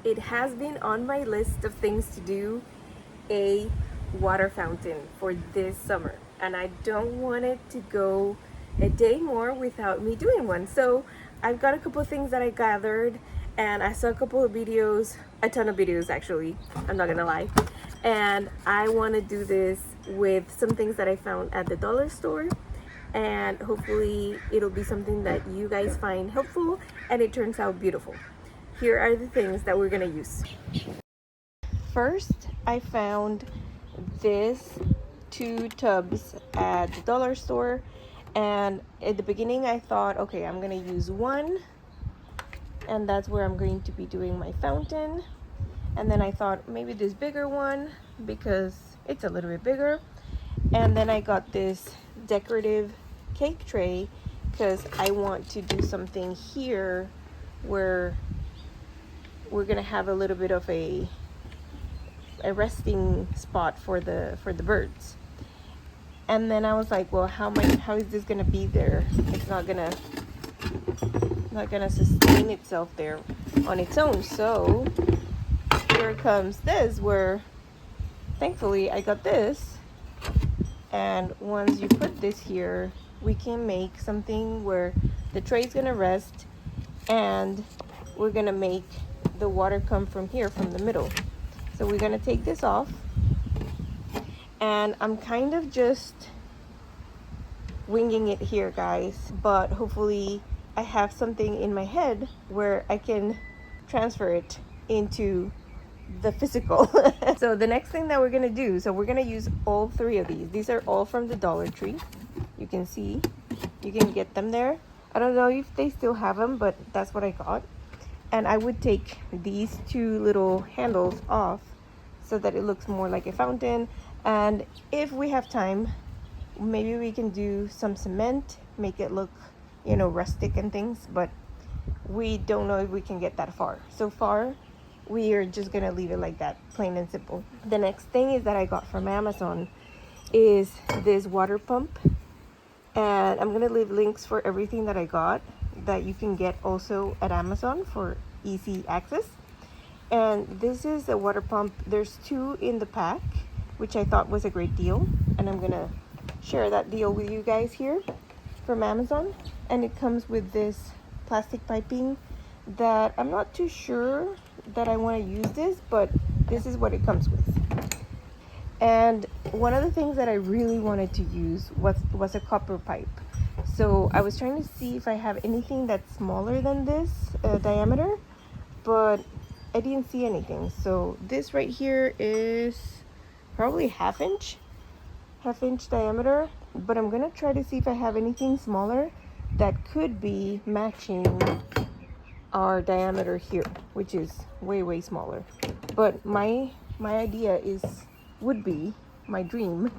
it has been on my list of things to do, a water fountain for this summer, and I don't want it to go a day more without me doing one. So I've got a couple of things that I gathered, and I saw a couple of videos, a ton of videos actually, I'm not gonna lie, and I want to do this with some things that I found at the dollar store, and hopefully it'll be something that you guys find helpful and it turns out beautiful. Here are the things that we're gonna use. First, I found this 2 tubs at the dollar store, and at the beginning I thought, okay, I'm gonna use one and that's where I'm going to be doing my fountain. And then I thought maybe this bigger one because it's a little bit bigger. And then I got this decorative cake tray because I want to do something here where we're gonna have a little bit of a resting spot for the birds. And then I was like, well, how is this gonna be there? It's not gonna sustain itself there on its own. So here comes this, where thankfully I got this, and once you put this here, we can make something where the tray's gonna rest and we're gonna make the water come from here, from the middle. So we're gonna take this off, and I'm kind of just winging it here, guys, but hopefully I have something in my head where I can transfer it into the physical. So the next thing that we're gonna do, so we're gonna use all 3 of these. These are all from the Dollar Tree. You can see, you can get them there. I don't know if they still have them, but that's what I got. And I would take these 2 little handles off so that it looks more like a fountain. And if we have time, maybe we can do some cement, make it look, you know, rustic and things, but we don't know if we can get that far. So far, we are just gonna leave it like that, plain and simple. The next thing is that I got from Amazon is this water pump, and I'm gonna leave links for everything that I got that you can get also at Amazon for easy access. And this is a water pump. There's 2 in the pack, which I thought was a great deal, and I'm gonna share that deal with you guys here from Amazon. And it comes with this plastic piping that I'm not too sure that I want to use this, but this is what it comes with. And one of the things that I really wanted to use was a copper pipe. So I was trying to see if I have anything that's smaller than this diameter, but I didn't see anything. So this right here is probably half inch diameter, but I'm gonna try to see if I have anything smaller that could be matching our diameter here, which is way smaller. But my idea my dream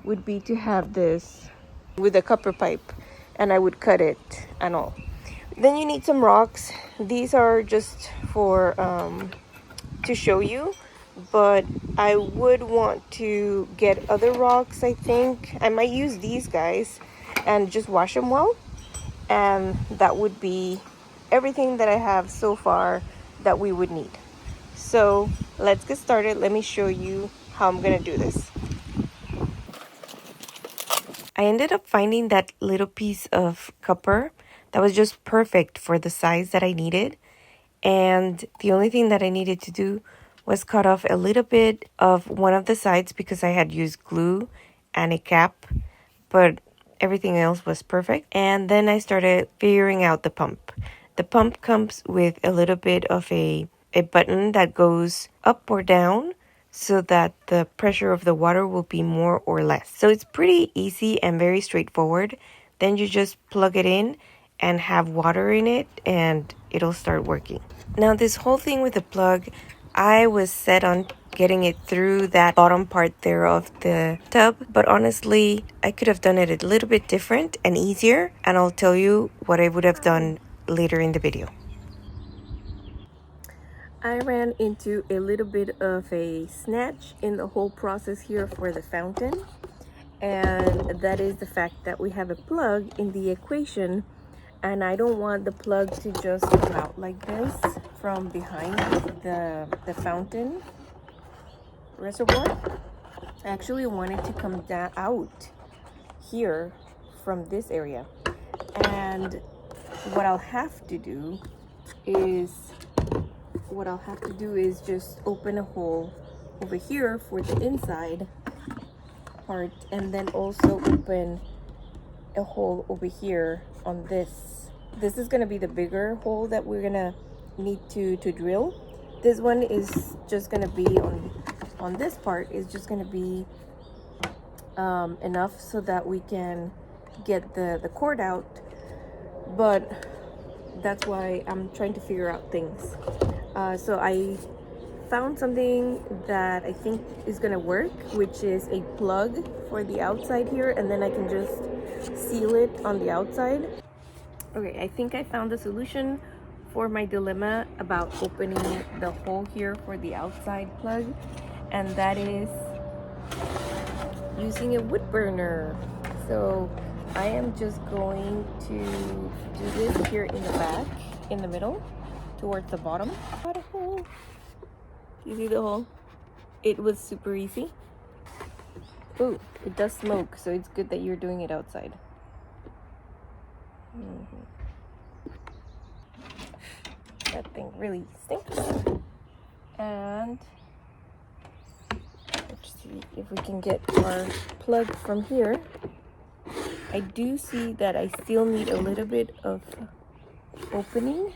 would be to have this with a copper pipe, and I would cut it and all. Then you need some rocks. These are just for to show you, but I would want to get other rocks. I think I might use these guys and just wash them well, and that would be everything that I have so far that we would need. So let's get started. Let me show you how I'm gonna do this. I ended up finding that little piece of copper that was just perfect for the size that I needed. And the only thing that I needed to do was cut off a little bit of one of the sides because I had used glue and a cap, but everything else was perfect. And then I started figuring out the pump. The pump comes with a little bit of a button that goes up or down so that the pressure of the water will be more or less. So it's pretty easy and very straightforward. Then you just plug it in and have water in it and it'll start working. Now this whole thing with the plug, I was set on getting it through that bottom part there of the tub, but honestly I could have done it a little bit different and easier, and I'll tell you what I would have done later in the video. I ran into a little bit of a snatch in the whole process here for the fountain, and that is the fact that we have a plug in the equation, and I don't want the plug to just come out like this. from behind the fountain reservoir. I actually wanted to come down out here from this area, and what I'll have to do is just open a hole over here for the inside part, and then also open a hole over here on this. This is gonna be the bigger hole that we're gonna need to drill. This one is just gonna be on this part is just gonna be enough so that we can get the cord out, but that's why I'm trying to figure out things. So I found something that I think is gonna work, which is a plug for the outside here, and then I can just seal it on the outside. Okay, I think I found the solution for my dilemma about opening the hole here for the outside plug, and that is using a wood burner. So I am just going to do this here in the back, in the middle, towards the bottom. Got a hole. You see the hole? It was super easy. Oh, it does smoke, so it's good that you're doing it outside. That thing really stinks. And let's see if we can get our plug from here. I do see that I still need a little bit of opening.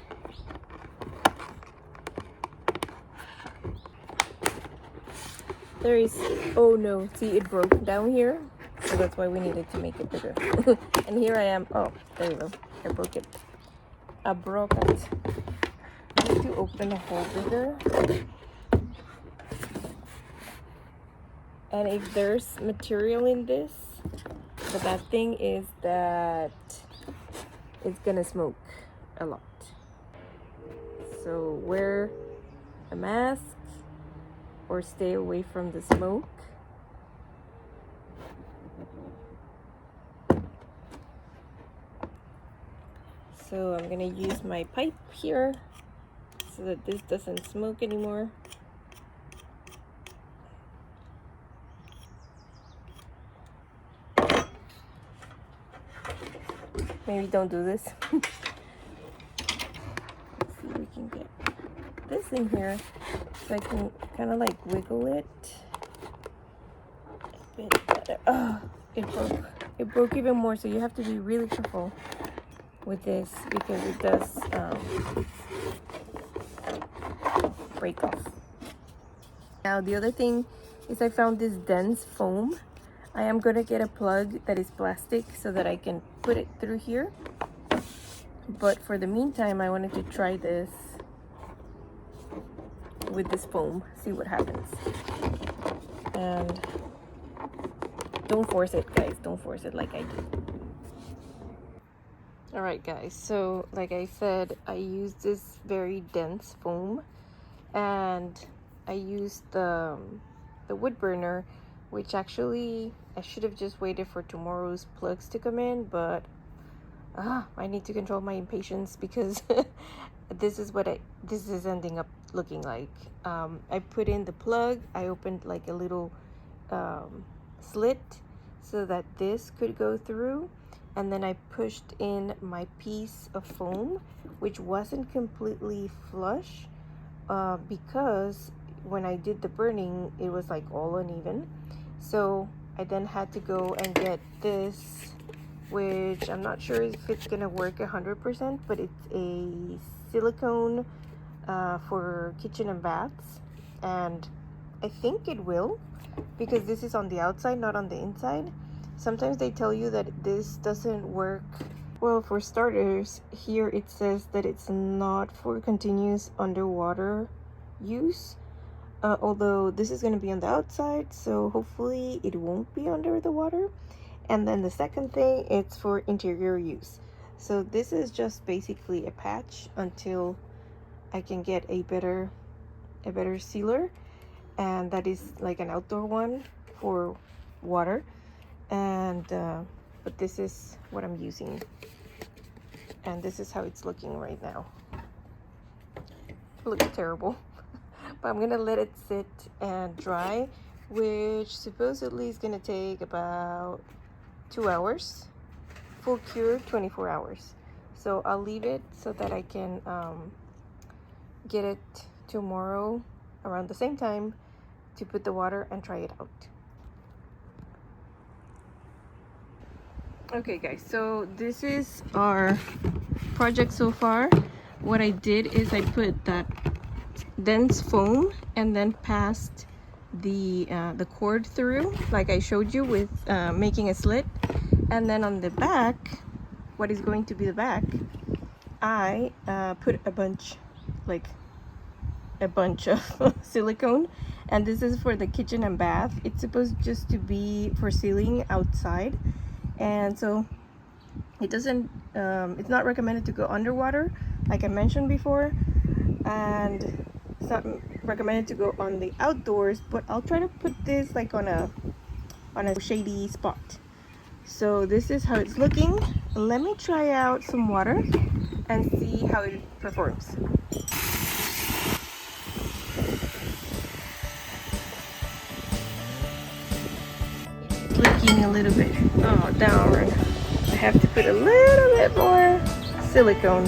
There is, oh no, see, it broke down here, so that's why we needed to make it bigger. And here I am. Oh, there you go. I broke it. I broke it. I need to open a hole bigger. And if there's material in this, the bad thing is that it's gonna smoke a lot. So wear a mask or stay away from the smoke. So I'm gonna use my pipe here so that this doesn't smoke anymore. Maybe don't do this. Let's see if we can get this in here so I can kind of like wiggle it a bit better. Oh, it broke. It broke even more, so you have to be really careful with this because it does break off. Now the other thing is I found this dense foam. I am gonna get a plug that is plastic so that I can put it through here. But for the meantime, I wanted to try this with this foam, see what happens. And don't force it, guys. Don't force it like I did. All right, guys. So like I said, I used this very dense foam, and I used the wood burner, which actually I should have just waited for tomorrow's plugs to come in, but I need to control my impatience because this is ending up looking like. I put in the plug, I opened like a little slit so that this could go through, and then I pushed in my piece of foam, which wasn't completely flush because when I did the burning, it was like all uneven. So I then had to go and get this, which I'm not sure if it's gonna work 100%, but it's a silicone for kitchen and baths, and I think it will, because this is on the outside, not on the inside. Sometimes they tell you that this doesn't work. Well, for starters, here it says that it's not for continuous underwater use. Although this is going to be on the outside, so hopefully it won't be under the water. And then the second thing, it's for interior use. So this is just basically a patch until I can get a better sealer, and that is like an outdoor one for water. And but this is what I'm using, and this is how it's looking right now. It looks terrible. But I'm gonna let it sit and dry, which supposedly is gonna take about 2 hours. Full cure 24 hours. So I'll leave it so that I can get it tomorrow around the same time to put the water and try it out. Okay guys, so this is our project so far. What I did is I put that dense foam and then passed the cord through like I showed you with making a slit, and then on the back, what is going to be the back, I put a bunch of silicone, and this is for the kitchen and bath. It's supposed just to be for sealing outside, and so it doesn't it's not recommended to go underwater like I mentioned before, and it's not recommended to go on the outdoors, but I'll try to put this like on a shady spot. So this is how it's looking. Let me try out some water and see how it performs. It's leaking a little bit. Oh darn. I have to put a little bit more silicone.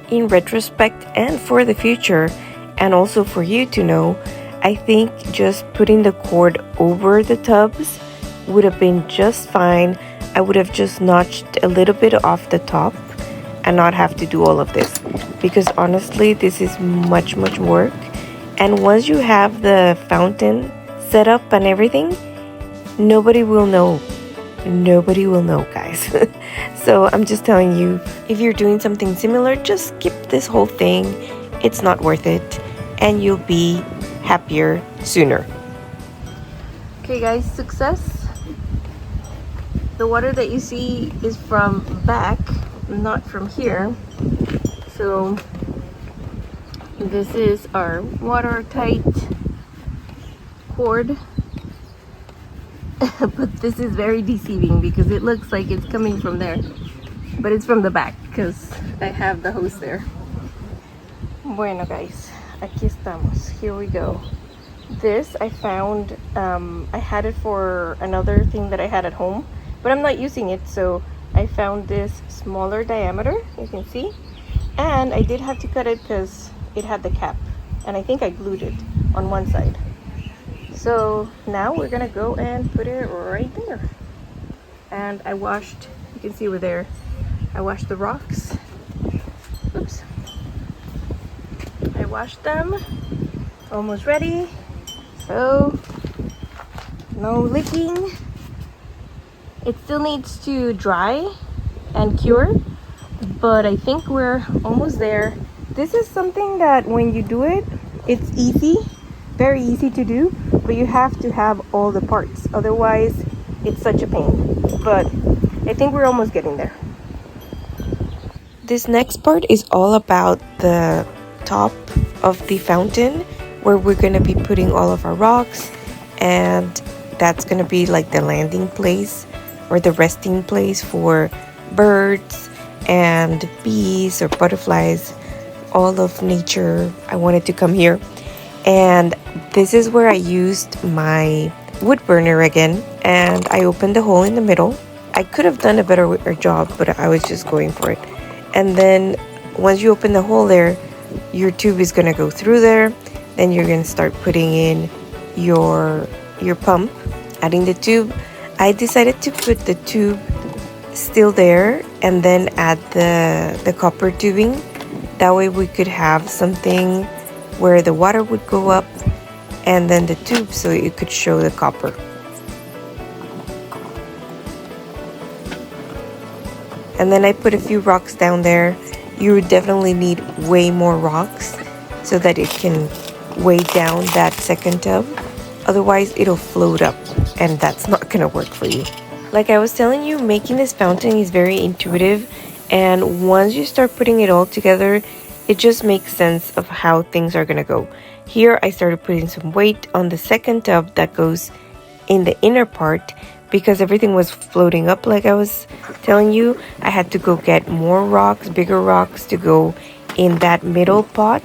In retrospect and for the future, and also for you to know, I think just putting the cord over the tubs would have been just fine. I would have just notched a little bit off the top and not have to do all of this, because honestly this is much work. And once you have the fountain set up and everything, nobody will know, guys. So I'm just telling you, if you're doing something similar, just skip this whole thing. It's not worth it, and you'll be happier sooner. Okay guys, success. The water that you see is from back, not from here. So this is our watertight cord. But this is very deceiving because it looks like it's coming from there, but it's from the back because I have the hose there. Bueno guys, aquí estamos. Here we go. This I found, I had it for another thing that I had at home, but I'm not using it, so I found this smaller diameter, you can see, and I did have to cut it because it had the cap, and I think I glued it on one side. So now we're gonna go and put it right there. And I washed, you can see over there, I washed the rocks. Oops. I washed them, almost ready. So no leaking. It still needs to dry and cure, but I think we're almost there. This is something that when you do it, it's easy, very easy to do, but you have to have all the parts, otherwise it's such a pain. But I think we're almost getting there. This next part is all about the top of the fountain, where we're gonna be putting all of our rocks, and that's gonna be like the landing place or the resting place for birds and bees or butterflies, all of nature. I wanted to come here, and this is where I used my wood burner again, and I opened the hole in the middle. I could have done a better job, but I was just going for it. And then once you open the hole there, your tube is gonna go through there. Then you're gonna start putting in your pump, adding the tube. I decided to put the tube still there and then add the copper tubing. That way we could have something where the water would go up and then the tube, so you could show the copper. And then I put a few rocks down there. You would definitely need way more rocks so that it can weigh down that second tub. Otherwise it'll float up, and that's not gonna work for you. Like I was telling you, making this fountain is very intuitive, and once you start putting it all together, it just makes sense of how things are gonna go. Here I started putting some weight on the second tub that goes in the inner part, because everything was floating up like I was telling you. I had to go get more rocks, bigger rocks to go in that middle pot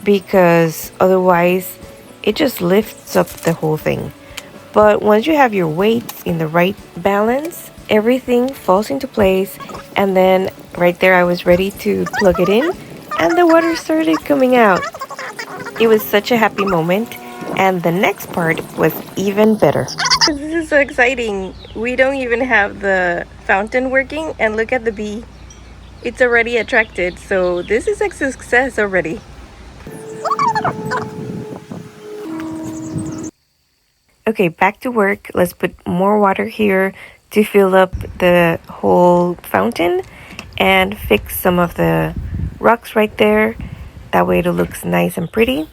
because otherwise it just lifts up the whole thing. But once you have your weights in the right balance, everything falls into place, and then right there I was ready to plug it in and the water started coming out. It was such a happy moment, and the next part was even better. This is so exciting. We don't even have the fountain working, and look at the bee. It's already attracted, so this is a success already. Okay, back to work. Let's put more water here to fill up the whole fountain and fix some of the rocks right there. That way it looks nice and pretty.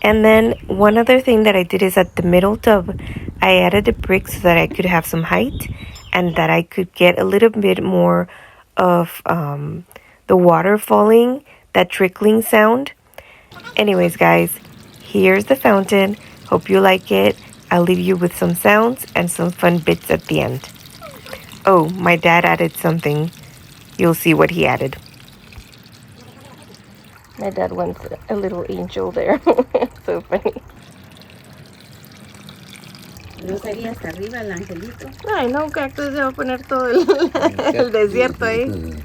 And then one other thing that I did is at the middle tub, I added a brick so that I could have some height and that I could get a little bit more of the water falling, that trickling sound. Anyways, guys, here's the fountain. Hope you like it. I'll leave you with some sounds and some fun bits at the end. Oh, my dad added something. You'll see what he added. My dad wants a little angel there. So funny. No sería hasta arriba el angelito. Ay, no, Cactus se va a poner todo el desierto ahí.